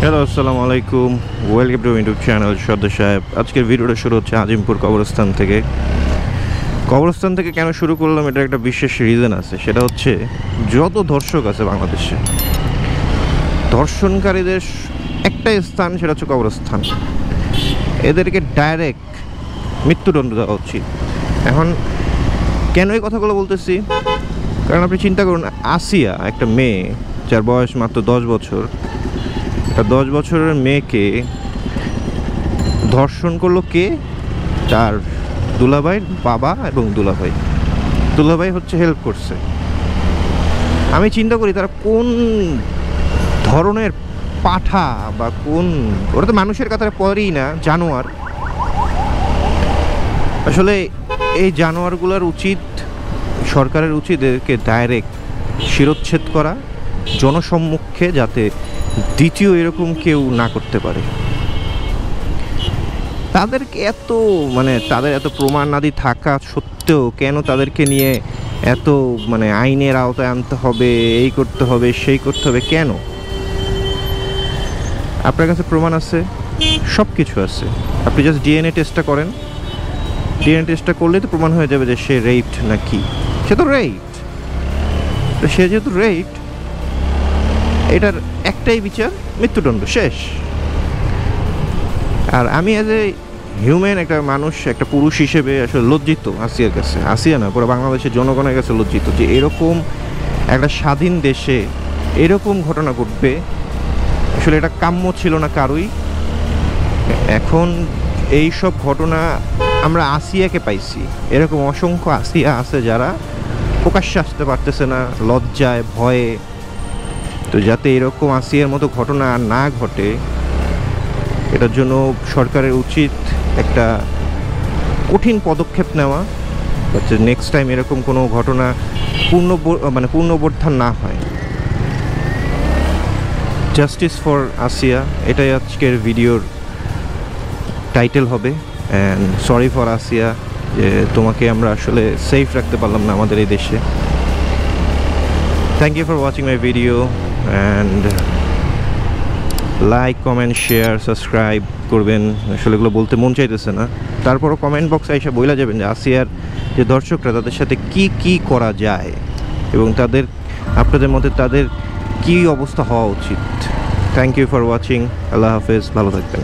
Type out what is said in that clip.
Hello, আসসালামু আলাইকুম। Welcome to YouTube channel সদ্য সাহেব। আজকের ভিডিওটা শুরু হচ্ছে আজিমপুর কবরস্থান থেকে। কবরস্থান থেকে কেন শুরু করলাম, এটা একটা বিশেষ রিজন আছে। সেটা হচ্ছে যত দর্শক আছে বাংলাদেশে, দর্শনকারীদের একটাই স্থান, সেটা হচ্ছে কবরস্থান। এদেরকে ডাইরেক্ট মৃত্যুদণ্ড দেওয়া উচিত। এখন কেন এই কথাগুলো বলতেছি, কারণ আপনি চিন্তা করুন, আসিয়া একটা মেয়ে যার বয়স মাত্র 10 বছর, একটা 10 বছরের মেয়েকে ধর্ষণ করলো কে? তার দুলাভাইয়ের বাবা এবং দুলাভাই হচ্ছে হেল্প করছে। আমি চিন্তা করি তারা কোন ধরনের পাঠা, বা ওরা তো মানুষের কাতারে পড়েই না, জানোয়ার। আসলে এই জানোয়ারগুলোর উচিত, সরকারের উচিত এদেরকে ডাইরেক্ট শিরোচ্ছেদ করা জনসম্মুখে, যাতে দ্বিতীয় এরকম কেউ না করতে পারে। তাদেরকে তাদের এত প্রমাণাদি থাকা সত্ত্বেও কেন তাদেরকে নিয়ে এত আইনের আওতায় আনতে হবে, এই করতে হবে, সেই করতে হবে? কেন? আপনার কাছে প্রমাণ আছে, সব কিছু আছে। আপনি জাস্ট ডিএনএ টেস্টটা করেন। ডিএনএ টেস্টটা করলে তো প্রমাণ হয়ে যাবে যে সে রেপড না কি। সে তো রেপড। সে যেহেতু রেপড, এটার একটাই বিচার, মৃত্যুদণ্ড, শেষ। আর আমি অ্যাজ এ হিউম্যান, একটা মানুষ, একটা পুরুষ হিসেবে আসলে লজ্জিত আসিয়ার কাছে। আসিয়া না, পুরো বাংলাদেশের জনগণের কাছে লজ্জিত যে এরকম একটা স্বাধীন দেশে এরকম ঘটনা ঘটবে। আসলে এটা কাম্য ছিল না কারোই। এখন এই সব ঘটনা আমরা আসিয়াকে পাইছি, এরকম অসংখ্য আসিয়া আছে যারা প্রকাশ্যে আসতে পারতেছে না, লজ্জায়, ভয়ে। তো যাতে এরকম আসিয়ার মতো ঘটনা আর না ঘটে, এটার জন্য সরকারের উচিত একটা কঠিন পদক্ষেপ নেওয়া, যাতে নেক্সট টাইম এরকম কোনো ঘটনা পুনরাবর্তন না হয়। জাস্টিস ফর আসিয়া, এটাই আজকের ভিডিওর টাইটেল হবে। অ্যান্ড সরি ফর আসিয়া, যে তোমাকে আমরা আসলে সেফ রাখতে পারলাম না আমাদের এই দেশে। Thank you for watching my video, and like, comment, share, subscribe করবেন। আসলে এগুলো বলতে মন চাইতেছে না, তারপরও কমেন্ট বক্সে এসে বলে যাবেন যে আসিয়ার যে দর্শকরা, তাদের সাথে কি করা যায়, এবং আপনাদের মতে তাদের কি অবস্থা হওয়া উচিত। Thank you for watching. আল্লাহ হাফেজ, ভালো থাকবেন।